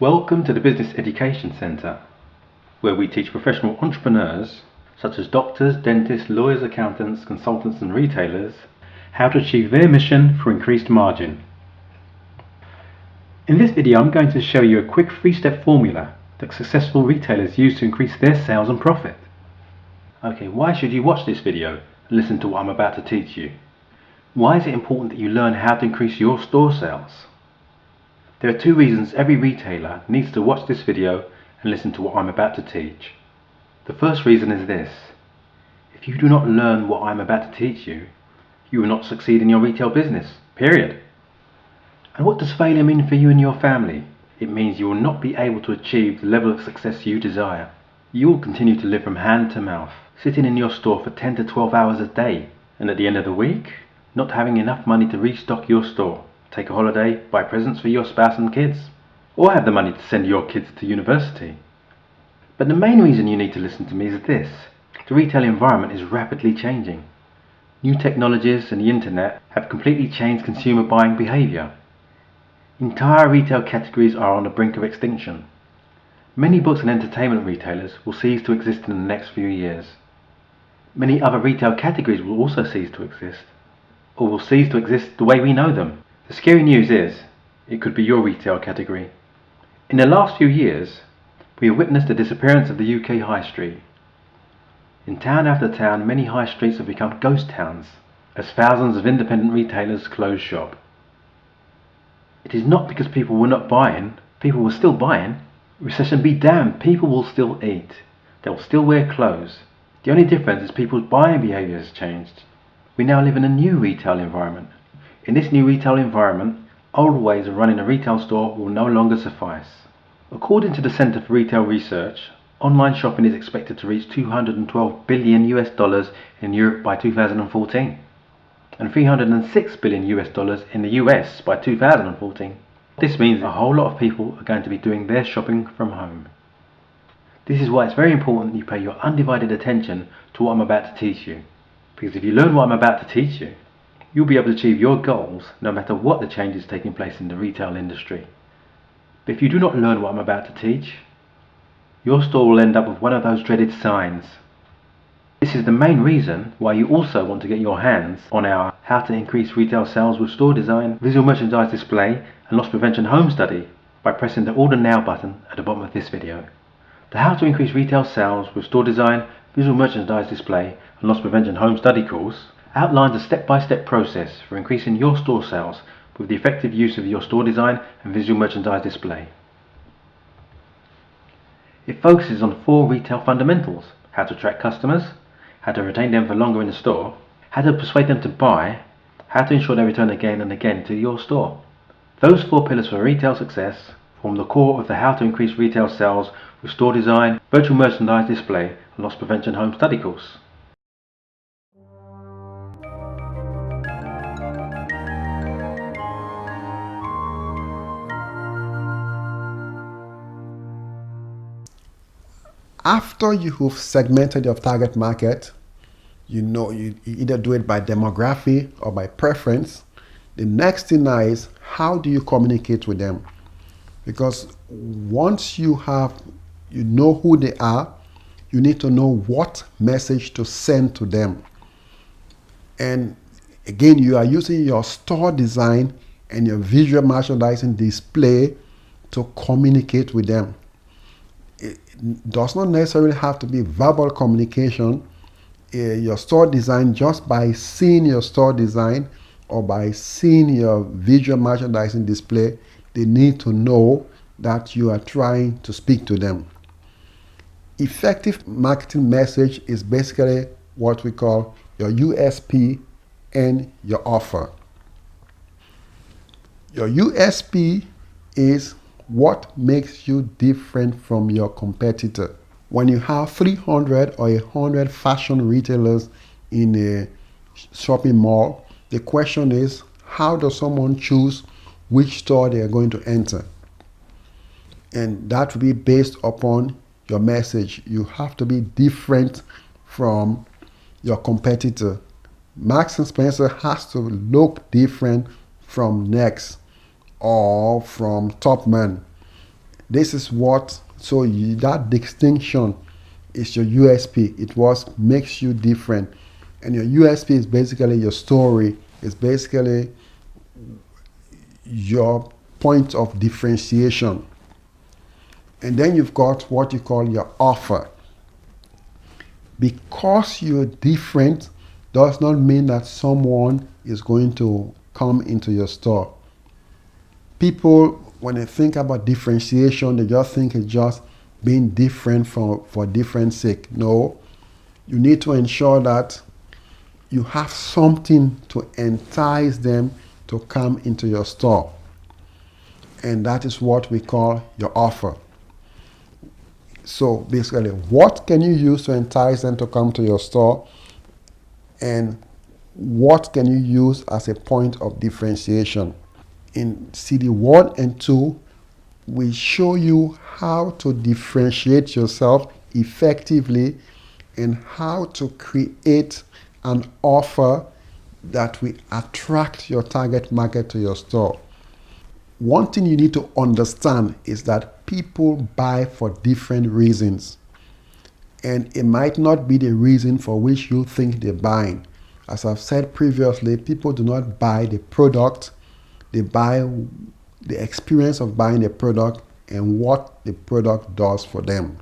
Welcome to the Business Education Centre, where we teach professional entrepreneurs, such as doctors, dentists, lawyers, accountants, consultants and retailers, how to achieve their mission for increased margin. In this video, I'm going to show you a quick 3-step formula that successful retailers use to increase their sales and profit. Okay, why should you watch this video and listen to what I'm about to teach you? Why is it important that you learn how to increase your store sales? There are 2 reasons every retailer needs to watch this video and listen to what I'm about to teach. The first reason is this: if you do not learn what I'm about to teach you, you will not succeed in your retail business, period. And what does failure mean for you and your family? It means you will not be able to achieve the level of success you desire. You will continue to live from hand to mouth, sitting in your store for 10 to 12 hours a day, and at the end of the week, not having enough money to restock your store, take a holiday, buy presents for your spouse and kids, or have the money to send your kids to university. But the main reason you need to listen to me is this: the retail environment is rapidly changing. New technologies and the internet have completely changed consumer buying behavior. Entire retail categories are on the brink of extinction. Many books and entertainment retailers will cease to exist in the next few years. Many other retail categories will also cease to exist, or will cease to exist the way we know them. The scary news is, it could be your retail category. In the last few years, we have witnessed the disappearance of the UK high street. In town after town, many high streets have become ghost towns, as thousands of independent retailers close shop. It is not because people were not buying, people were still buying. Recession be damned, people will still eat. They will still wear clothes. The only difference is people's buying behavior has changed. We now live in a new retail environment. In this new retail environment, old ways of running a retail store will no longer suffice. According to the Center for Retail Research, online shopping is expected to reach $212 billion in Europe by 2014. and $306 billion in the US by 2014. This means a whole lot of people are going to be doing their shopping from home. This is why it's very important that you pay your undivided attention to what I'm about to teach you. Because if you learn what I'm about to teach you, you'll be able to achieve your goals no matter what the changes taking place in the retail industry. But if you do not learn what I'm about to teach, your store will end up with one of those dreaded signs. This is the main reason why you also want to get your hands on our How to Increase Retail Sales with Store Design, Visual Merchandise Display and Loss Prevention Home Study by pressing the Order Now button at the bottom of this video. The How to Increase Retail Sales with Store Design, Visual Merchandise Display and Loss Prevention Home Study course outlines a step-by-step process for increasing your store sales with the effective use of your store design and visual merchandise display. It focuses on 4 retail fundamentals: how to attract customers, how to retain them for longer in the store, how to persuade them to buy, how to ensure they return again and again to your store. Those 4 pillars for retail success form the core of the How to Increase Retail Sales with Store Design, Virtual Merchandise Display and Loss Prevention Home Study course. After you've segmented your target market, you either do it by demography or by preference. The next thing now is, how do you communicate with them? Because once you know who they are, you need to know what message to send to them. And again, you are using your store design and your visual merchandising display to communicate with them. It does not necessarily have to be verbal communication. Your store design, just by seeing your store design or by seeing your visual merchandising display, they need to know that you are trying to speak to them. Effective marketing message is basically what we call your USP and your offer. Your USP is what makes you different from your competitor. When you have 300 or 100 fashion retailers in a shopping mall, the question is, how does someone choose which store they are going to enter? And that will be based upon your message. You have to be different from your competitor. Marks and Spencer has to look different from Next or from Topman. This is what, so that distinction is your USP. It was makes you different. And your USP is basically your story. It's basically your point of differentiation. And then you've got what you call your offer. Because you're different does not mean that someone is going to come into your store. People, when they think about differentiation, they just think it's just being different for different sake. No, you need to ensure that you have something to entice them to come into your store. And that is what we call your offer. So basically, what can you use to entice them to come to your store? And what can you use as a point of differentiation? In CD 1 and 2, we show you how to differentiate yourself effectively and how to create an offer that will attract your target market to your store. One thing you need to understand is that people buy for different reasons. And it might not be the reason for which you think they're buying. As I've said previously, people do not buy the product, they buy the experience of buying the product and what the product does for them.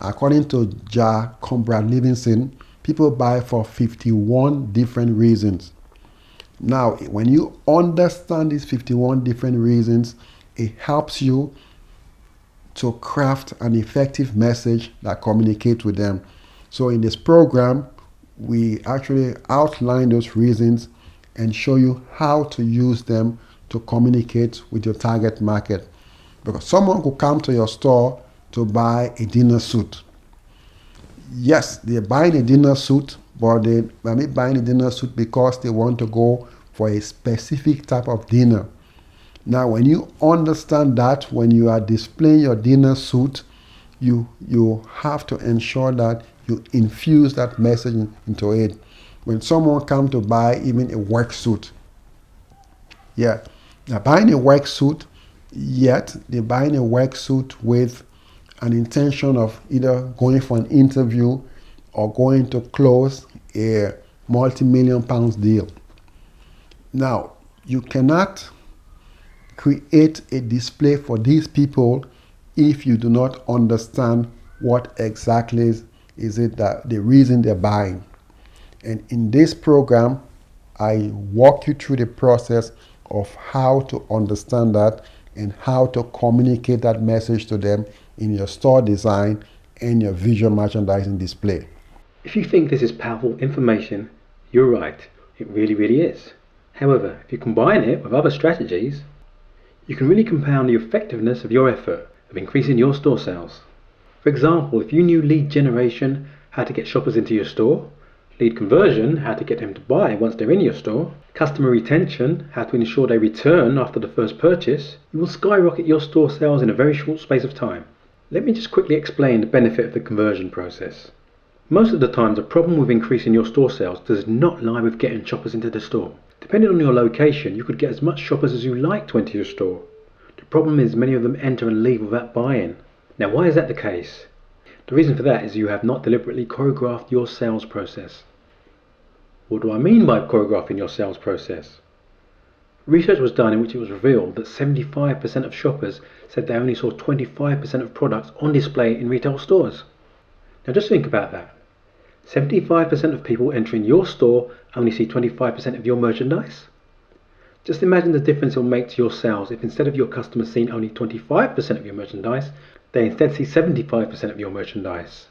According to J. Conrad Livingston, people buy for 51 different reasons. Now, when you understand these 51 different reasons, it helps you to craft an effective message that communicates with them. So in this program, we actually outline those reasons and show you how to use them to communicate with your target market. Because someone could come to your store to buy a dinner suit. Yes, they're buying a dinner suit, but they might be buying a dinner suit because they want to go for a specific type of dinner. Now, when you understand that, when you are displaying your dinner suit, you have to ensure that you infuse that message into it. When someone comes to buy even a work suit, they're buying a work suit, yet they're buying a work suit with an intention of either going for an interview or going to close a multi-million pounds deal. Now, you cannot create a display for these people if you do not understand what exactly is it that the reason they're buying. And in this program, I walk you through the process of how to understand that and how to communicate that message to them in your store design and your visual merchandising display. If you think this is powerful information, you're right. It really, really is. However, if you combine it with other strategies, you can really compound the effectiveness of your effort of increasing your store sales. For example, if you knew lead generation, how to get shoppers into your store, lead conversion, how to get them to buy once they're in your store, customer retention, how to ensure they return after the first purchase, you will skyrocket your store sales in a very short space of time. Let me just quickly explain the benefit of the conversion process. Most of the time, the problem with increasing your store sales does not lie with getting shoppers into the store. Depending on your location, you could get as much shoppers as you like to enter your store. The problem is many of them enter and leave without buying. Now, why is that the case? The reason for that is you have not deliberately choreographed your sales process. What do I mean by choreographing your sales process? Research was done in which it was revealed that 75% of shoppers said they only saw 25% of products on display in retail stores. Now just think about that. 75% of people entering your store only see 25% of your merchandise. Just imagine the difference it will make to your sales if instead of your customers seeing only 25% of your merchandise, they instead see 75% of your merchandise.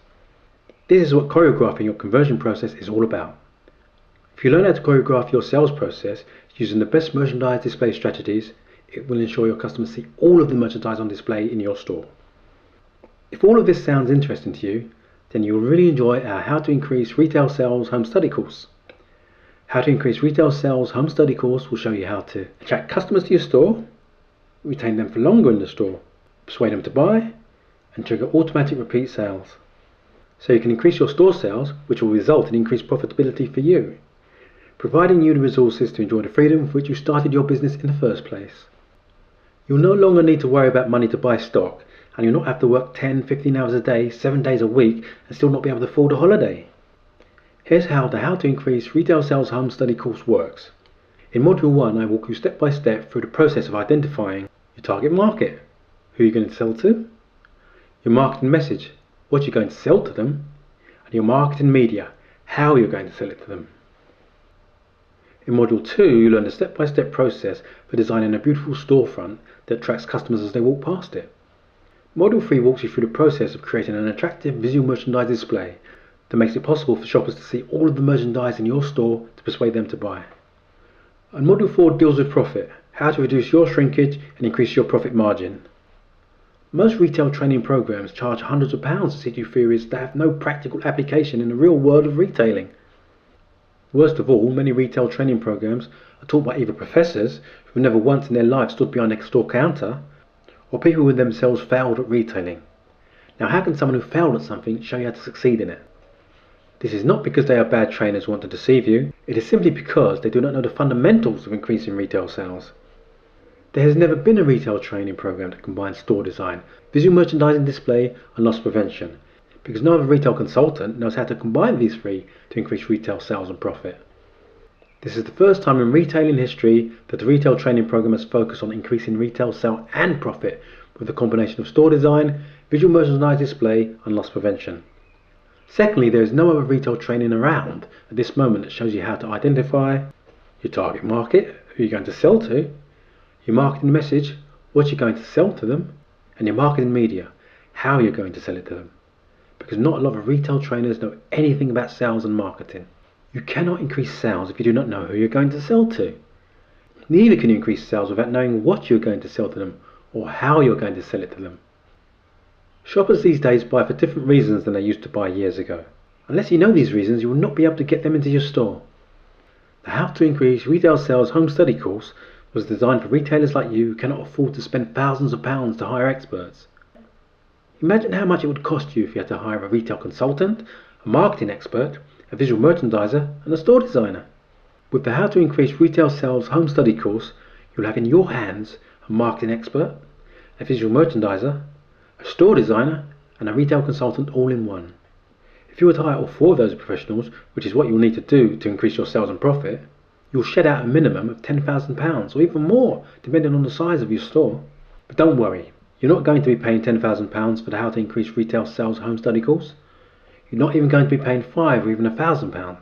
This is what choreographing your conversion process is all about. If you learn how to choreograph your sales process using the best merchandise display strategies, it will ensure your customers see all of the merchandise on display in your store. If all of this sounds interesting to you, then you will really enjoy our How to Increase Retail Sales Home Study course. How to Increase Retail Sales Home Study course will show you how to attract customers to your store, retain them for longer in the store, persuade them to buy, and trigger automatic repeat sales. So you can increase your store sales, which will result in increased profitability for you, providing you the resources to enjoy the freedom with which you started your business in the first place. You'll no longer need to worry about money to buy stock, and you'll not have to work 10, 15 hours a day, 7 days a week, and still not be able to afford a holiday. Here's how the How to Increase Retail Sales Home Study course works. In Module 1, I walk you step by step through the process of identifying your target market, who you're going to sell to, your marketing message, what you're going to sell to them, and your marketing media, how you're going to sell it to them. In Module 2, you learn the step-by-step process for designing a beautiful storefront that attracts customers as they walk past it. Module 3 walks you through the process of creating an attractive visual merchandise display that makes it possible for shoppers to see all of the merchandise in your store to persuade them to buy. And Module 4 deals with profit, how to reduce your shrinkage and increase your profit margin. Most retail training programs charge hundreds of pounds to teach you theories that have no practical application in the real world of retailing. Worst of all, many retail training programs are taught by either professors who never once in their life stood behind a store counter, or people who themselves failed at retailing. Now, how can someone who failed at something show you how to succeed in it? This is not because they are bad trainers who want to deceive you, it is simply because they do not know the fundamentals of increasing retail sales. There has never been a retail training program that combines store design, visual merchandising display, and loss prevention, because no other retail consultant knows how to combine these three to increase retail sales and profit. This is the first time in retailing history that the retail training program has focused on increasing retail sale and profit with a combination of store design, visual merchandise display, and loss prevention. Secondly, there is no other retail training around at this moment that shows you how to identify your target market, who you're going to sell to, your marketing message, what you're going to sell to them, and your marketing media, how you're going to sell it to them. Because not a lot of retail trainers know anything about sales and marketing. You cannot increase sales if you do not know who you're going to sell to. Neither can you increase sales without knowing what you're going to sell to them or how you're going to sell it to them. Shoppers these days buy for different reasons than they used to buy years ago. Unless you know these reasons, you will not be able to get them into your store. The How to Increase Retail Sales Home Study course was designed for retailers like you who cannot afford to spend thousands of pounds to hire experts. Imagine how much it would cost you if you had to hire a retail consultant, a marketing expert, a visual merchandiser, and a store designer. With the How to Increase Retail Sales Home Study course, you'll have in your hands a marketing expert, a visual merchandiser, a store designer, and a retail consultant all in one. If you were to hire all four of those professionals, which is what you'll need to do to increase your sales and profit, you'll shed out a minimum of £10,000 or even more, depending on the size of your store. But don't worry, you're not going to be paying £10,000 for the How to Increase Retail Sales Home Study course. You're not even going to be paying £5,000 or even £1,000.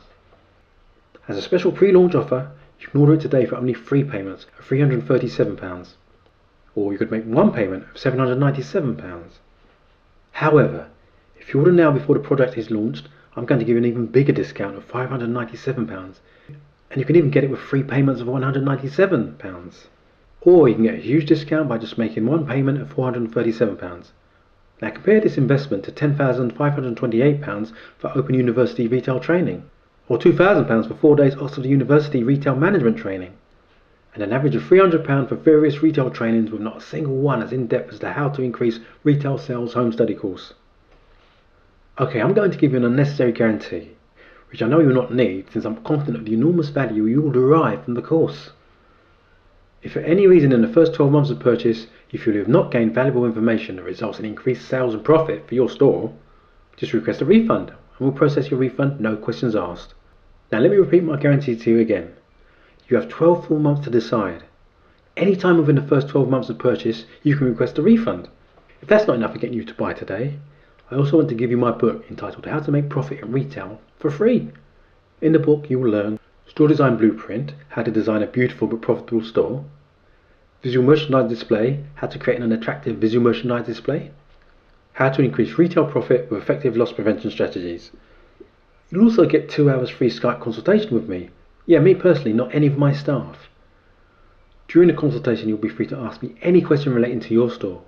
As a special pre-launch offer, you can order it today for only 3 payments of £337. Or you could make 1 payment of £797. However, if you order now before the product is launched, I'm going to give you an even bigger discount of £597. And you can even get it with 3 payments of £197. Or you can get a huge discount by just making 1 payment of £437. Now compare this investment to £10,528 for Open University retail training, or £2,000 for 4 days Oxford University retail management training, and an average of £300 for various retail trainings with not a single one as in-depth as the How to Increase Retail Sales Home Study course. Okay, I'm going to give you an unnecessary guarantee, which I know you'll not need since I'm confident of the enormous value you will derive from the course. If for any reason in the first 12 months of purchase you feel you have not gained valuable information that results in increased sales and profit for your store, just request a refund and we'll process your refund, no questions asked. Now let me repeat my guarantee to you again. You have 12 full months to decide. Any time within the first 12 months of purchase you can request a refund. If that's not enough for getting you to buy today, I also want to give you my book entitled How to Make Profit in Retail for free. In the book you will learn Store Design Blueprint, how to design a beautiful but profitable store, Visual Merchandise Display, how to create an attractive visual merchandise display, how to increase retail profit with effective loss prevention strategies. You'll also get 2 hours free Skype consultation with me. Yeah, me personally, not any of my staff. During the consultation you'll be free to ask me any question relating to your store.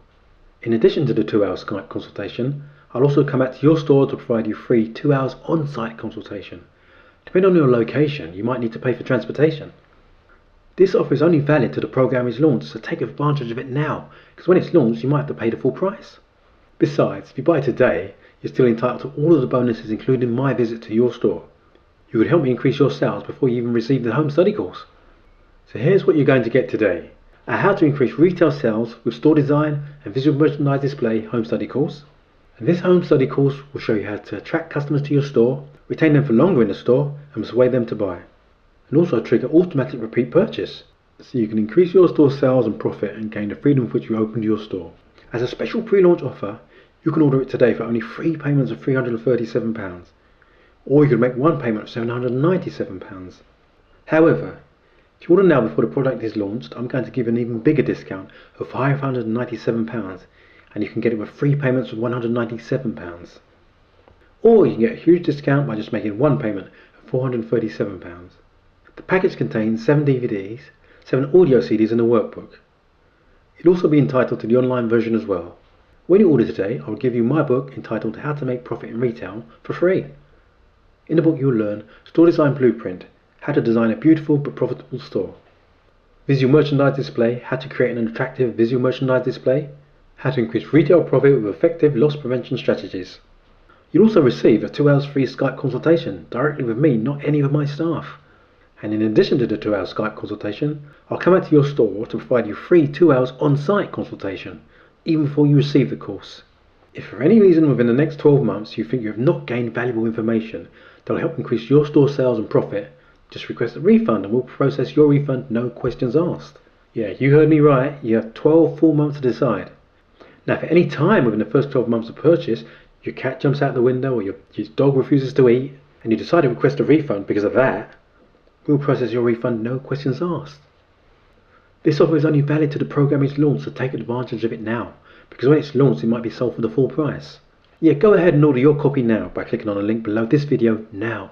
In addition to the 2-hour Skype consultation, I'll also come out to your store to provide you free 2 hours on-site consultation. Depending on your location, you might need to pay for transportation. This offer is only valid till the program is launched, so take advantage of it now, because when it's launched you might have to pay the full price. Besides, if you buy today, you're still entitled to all of the bonuses including my visit to your store. You could help me increase your sales before you even receive the home study course. So here's what you're going to get today. a how to increase retail sales with store design and visual merchandise display home study course. And this home study course will show you how to attract customers to your store, retain them for longer in the store, and persuade them to buy. And also trigger automatic repeat purchase, so you can increase your store sales and profit and gain the freedom with which you opened your store. As a special pre-launch offer, you can order it today for only 3 payments of £337, or you can make 1 payment of £797. However, if you order now before the product is launched, I'm going to give an even bigger discount of £597, and you can get it with 3 payments of £197. Or you can get a huge discount by just making 1 payment of £437. The package contains 7 DVDs, 7 audio CDs and a workbook. You'll also be entitled to the online version as well. When you order today, I will give you my book entitled How to Make Profit in Retail for free. In the book you'll learn Store Design Blueprint, how to design a beautiful but profitable store. Visual merchandise display, how to create an attractive visual merchandise display. How to increase retail profit with effective loss prevention strategies. You'll also receive a 2 hours free Skype consultation directly with me, not any of my staff. And in addition to the 2 hour Skype consultation, I'll come out to your store to provide you free 2 hours on-site consultation, even before you receive the course. If for any reason within the next 12 months you think you have not gained valuable information that will help increase your store sales and profit, just request a refund and we'll process your refund, no questions asked. Yeah, you heard me right, you have 12 full months to decide. Now, if at any time within the first 12 months of purchase, your cat jumps out the window or your dog refuses to eat, and you decide to request a refund because of that, we'll process your refund, no questions asked. This offer is only valid till the program is launched, so take advantage of it now, because when it's launched it might be sold for the full price. Yeah, go ahead and order your copy now by clicking on the link below this video now.